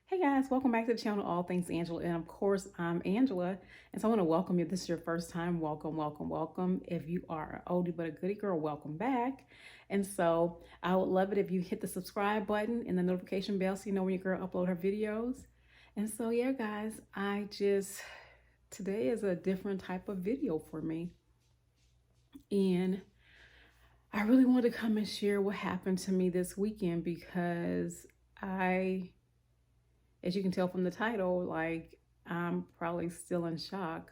Hey guys, welcome back to the channel, All Things Angela. And of course, I'm Angela. And so I want to welcome you. If this is your first time, welcome, welcome, welcome. If you are an oldie but a goodie girl, welcome back. And so I would love it if you hit the subscribe button and the notification bell so you know when your girl upload her videos. And so yeah, guys, today is a different type of video for me. And I really wanted to come and share what happened to me this weekend because as you can tell from the title, like I'm probably still in shock.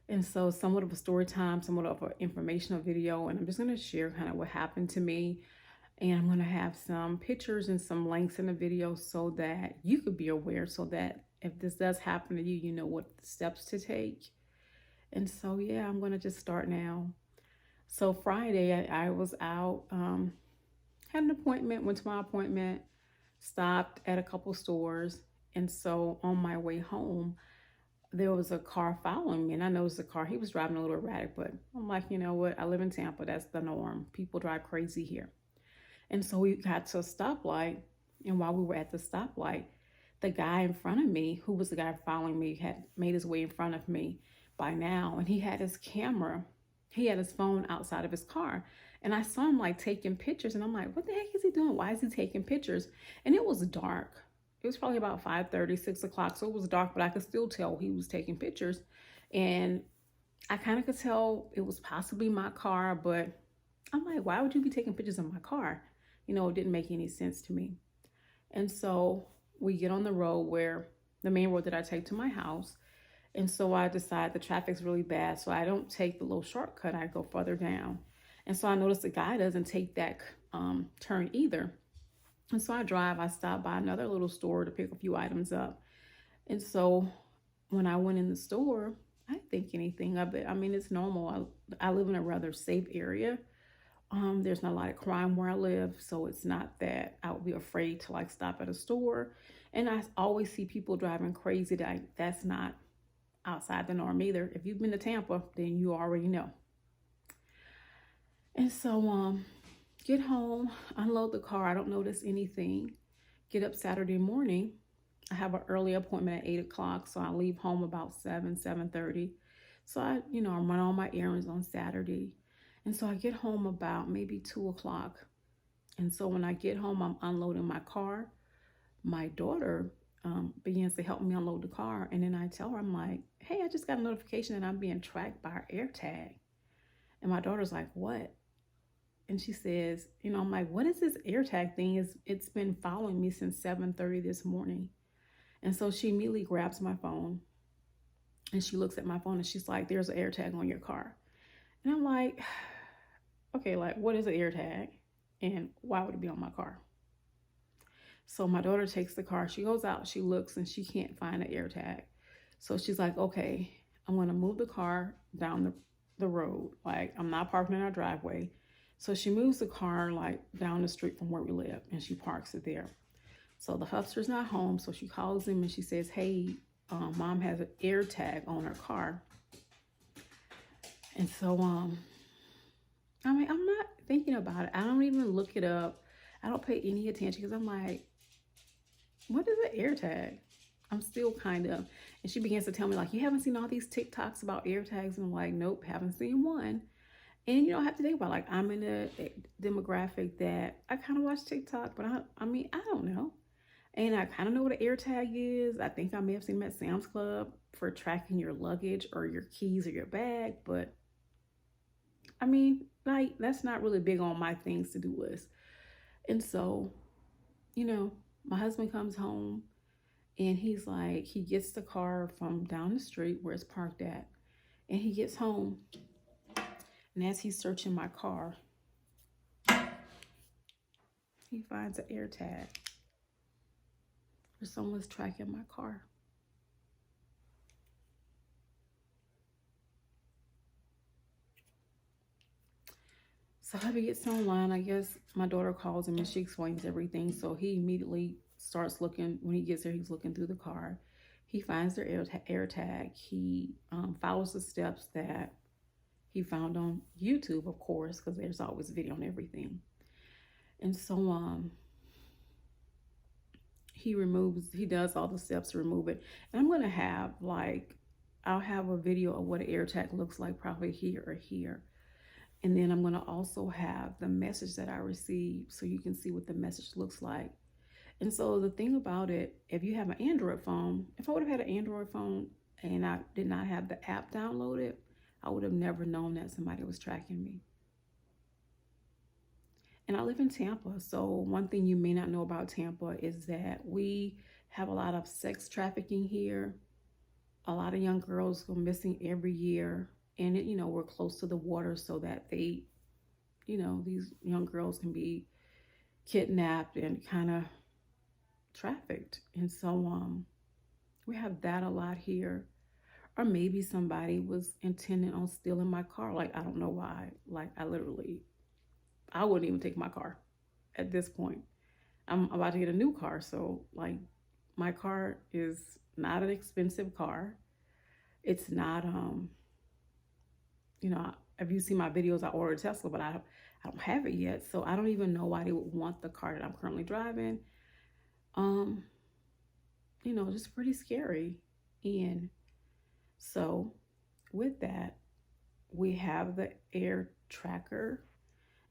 And so somewhat of a story time, somewhat of an informational video, and I'm just gonna share kind of what happened to me. And I'm gonna have some pictures and some links in the video so that you could be aware, so that if this does happen to you, you know what steps to take. And so yeah, I'm gonna just start now. So Friday, I was out, had an appointment, went to my appointment, stopped at a couple stores. And so on my way home, there was a car following me. And I noticed the car, he was driving a little erratic, but I'm like, you know what? I live in Tampa. That's the norm. People drive crazy here. And so we got to a stoplight. And while we were at the stoplight, the guy in front of me, who was the guy following me, had made his way in front of me by now. And he had his camera, he had his phone outside of his car. And I saw him like taking pictures. And I'm like, what the heck is he doing? Why is he taking pictures? And it was dark. It was probably about 5:30, 6 o'clock. So it was dark, but I could still tell he was taking pictures. And I kind of could tell it was possibly my car, but I'm like, why would you be taking pictures of my car? You know, it didn't make any sense to me. And so we get on the road where the main road that I take to my house. And so I decide the traffic's really bad. So I don't take the little shortcut. I go further down. And so I noticed the guy doesn't take that turn either. And so I stop by another little store to pick a few items up. And so when I went in the store, I didn't think anything of it. I mean, it's normal. I live in a rather safe area. There's not a lot of crime where I live. So it's not that I would be afraid to like stop at a store. And I always see people driving crazy. That's not outside the norm either. If you've been to Tampa, then you already know. And so get home, unload the car. I don't notice anything. Get up Saturday morning. I have an early appointment at 8 o'clock, so I leave home about 7:30. So I run all my errands on Saturday. And so I get home about maybe 2 o'clock. And so when I get home, I'm unloading my car. My daughter begins to help me unload the car. And then I tell her, I'm like, hey, I just got a notification that I'm being tracked by our AirTag. And my daughter's like, what? And she says, I'm like, what is this AirTag thing? It's been following me since 7:30 this morning. And so she immediately grabs my phone and she looks at my phone and she's like, there's an AirTag on your car. And I'm like, okay, like what is an AirTag and why would it be on my car? So my daughter takes the car, she goes out, she looks and she can't find an AirTag. So she's like, okay, I'm gonna move the car down the road. Like I'm not parking in our driveway. So she moves the car like down the street from where we live and she parks it there. So the hustler's not home. So she calls him and she says, hey, mom has an AirTag on her car. And so, I mean, I'm not thinking about it. I don't even look it up. I don't pay any attention because I'm like, what is an AirTag? I'm still kind of, and she begins to tell me like, you haven't seen all these TikToks about AirTags? And I'm like, nope, haven't seen one. And I have to think about like, I'm in a demographic that I kind of watch TikTok, but I mean, I don't know. And I kind of know what an AirTag is. I think I may have seen them at Sam's Club for tracking your luggage or your keys or your bag. But I mean, like, that's not really big on my things to do list. And so, my husband comes home and he's like, he gets the car from down the street where it's parked at. And he gets home. And as he's searching my car, he finds an AirTag where someone's tracking my car. So Hubby gets online. I guess my daughter calls him and she explains everything. So he immediately starts looking. When he gets there, he's looking through the car. He finds their AirTag. He follows the steps that he found on YouTube, of course, because there's always video on everything. And so he does all the steps to remove it. And I'm going to have like, I'll have a video of what an AirTag looks like, probably here or here. And then I'm going to also have the message that I received so you can see what the message looks like. And so the thing about it, if you have an Android phone, if I would have had an Android phone and I did not have the app downloaded, I would have never known that somebody was tracking me. And I live in Tampa, so one thing you may not know about Tampa is that we have a lot of sex trafficking here. A lot of young girls go missing every year, and we're close to the water, so that they, these young girls can be kidnapped and kind of trafficked. And so we have that a lot here. Or maybe somebody was intending on stealing my car. Like, I don't know why. Like, I wouldn't even take my car at this point. I'm about to get a new car, so like, my car is not an expensive car. It's not if you see my videos, I ordered a Tesla, but I don't have it yet, so I don't even know why they would want the car that I'm currently driving. Just pretty scary. And so with that, we have the air tracker.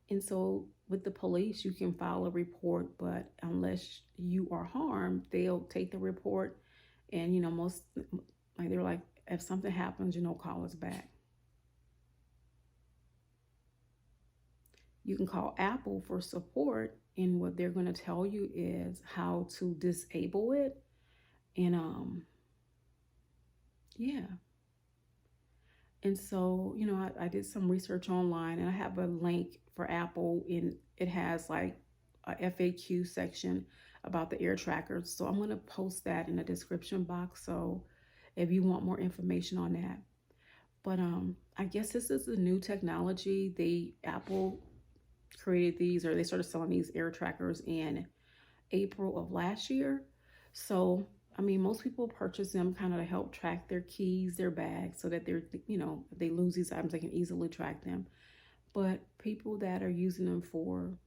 And so with the police, you can file a report, but unless you are harmed, they'll take the report. And, most, like, they're like, if something happens, call us back. You can call Apple for support, and what they're going to tell you is how to disable it. And, yeah. And so, I did some research online, and I have a link for Apple, and it has like a FAQ section about the air trackers. So I'm going to post that in the description box. So if you want more information on that. But I guess this is a new technology. Apple created these, or they started selling these air trackers in April of last year. So most people purchase them kind of to help track their keys, their bags, so that they're, if they lose these items, they can easily track them. But people that are using them for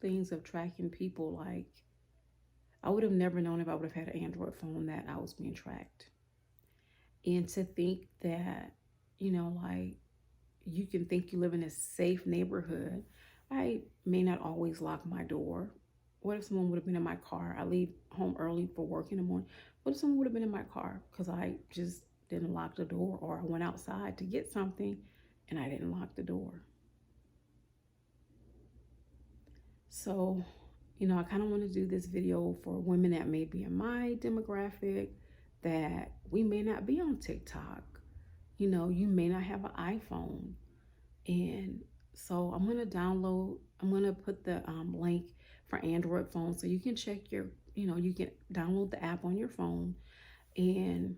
things of tracking people, like, I would have never known if I would have had an Android phone that I was being tracked. And to think that, like, you can think you live in a safe neighborhood. I may not always lock my door. What if someone would have been in my car? I leave home early for work in the morning. What if someone would have been in my car because I just didn't lock the door, or I went outside to get something and I didn't lock the door? So, I kind of want to do this video for women that may be in my demographic, that we may not be on TikTok. You may not have an iPhone. And so I'm going to put the link for Android phones, so you can check you can download the app on your phone and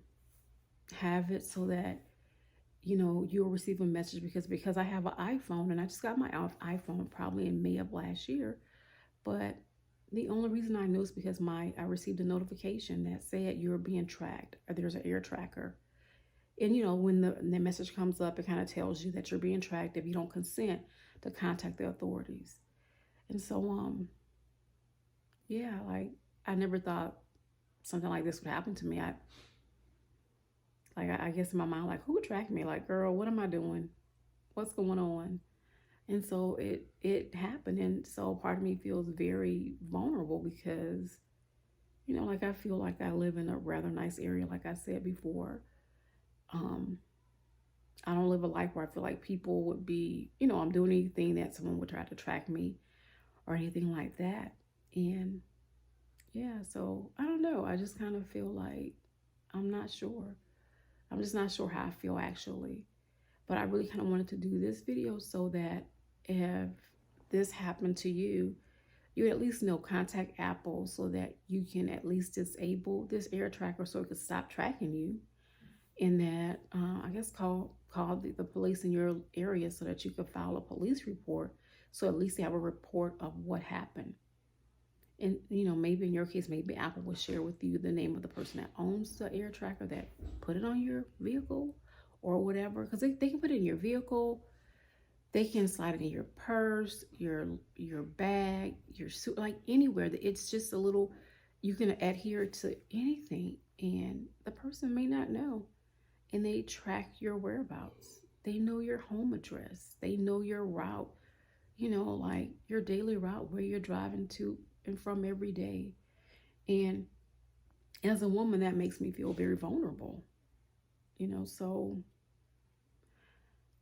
have it so that, you'll receive a message, because I have an iPhone, and I just got my iPhone probably in May of last year. But the only reason I know is because I received a notification that said you're being tracked, or there's an air tracker. And, when the message comes up, it kind of tells you that you're being tracked if you don't consent to contact the authorities. And so, yeah, like, I never thought something like this would happen to me. I guess in my mind, like, who would track me? Like, girl, what am I doing? What's going on? And so it happened. And so part of me feels very vulnerable because, like, I feel like I live in a rather nice area, like I said before. I don't live a life where I feel like people would be, I'm doing anything that someone would try to track me or anything like that. And yeah, so I don't know. I just kind of feel like I'm not sure. I'm just not sure how I feel, actually. But I really kind of wanted to do this video so that if this happened to you, you at least contact Apple so that you can at least disable this air tracker so it could stop tracking you. And that, I guess, call the police in your area so that you could file a police report. So at least they have a report of what happened. And, maybe in your case, maybe Apple will share with you the name of the person that owns the air tracker that put it on your vehicle or whatever. Because they can put it in your vehicle. They can slide it in your purse, your bag, your suit, like anywhere. It's just a little, you can adhere to anything and the person may not know, and they track your whereabouts. They know your home address. They know your route, like your daily route where you're driving to and from every day. And as a woman, that makes me feel very vulnerable, so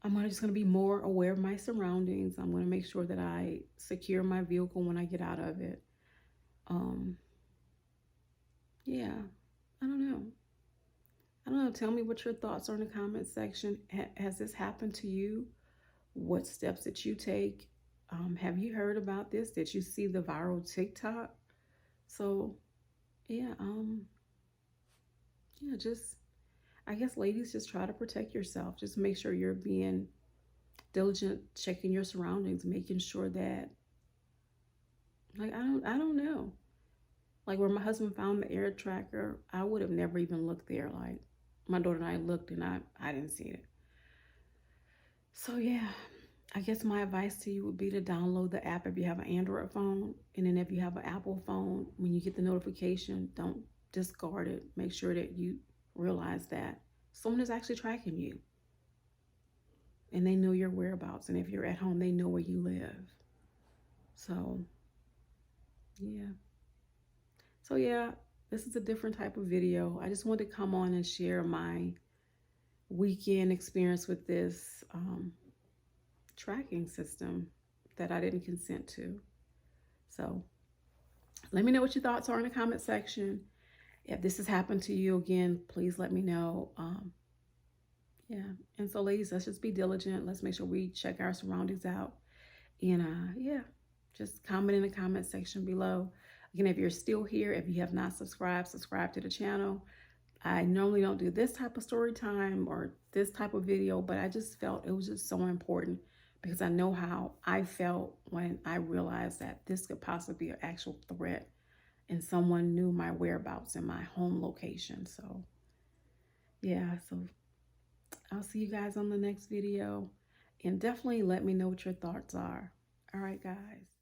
I'm just going to be more aware of my surroundings. I'm going to make sure that I secure my vehicle when I get out of it. Um, yeah, I don't know. I don't know. Tell me what your thoughts are in the comment section. Has this happened to you? What steps did you take? Have you heard about this? Did you see the viral TikTok? So, yeah, just, I guess, ladies, just try to protect yourself. Just make sure you're being diligent, checking your surroundings, making sure that, like, I don't know. Like where my husband found the air tracker, I would have never even looked there. Like my daughter and I looked and I didn't see it. So yeah, I guess my advice to you would be to download the app if you have an Android phone. And then if you have an Apple phone, when you get the notification, don't discard it. Make sure that you realize that someone is actually tracking you and they know your whereabouts. And if you're at home, they know where you live. So yeah. So yeah, this is a different type of video. I just wanted to come on and share my weekend experience with this tracking system that I didn't consent to. So let me know what your thoughts are in the comment section. If this has happened to you again, please let me know. Yeah, and so ladies, let's just be diligent. Let's make sure we check our surroundings out. And yeah, just comment in the comment section below. Again, if you're still here, if you have not subscribed, subscribe to the channel. I normally don't do this type of story time or this type of video, but I just felt it was just so important because I know how I felt when I realized that this could possibly be an actual threat and someone knew my whereabouts and my home location. So yeah, so I'll see you guys on the next video, and definitely let me know what your thoughts are. All right, guys.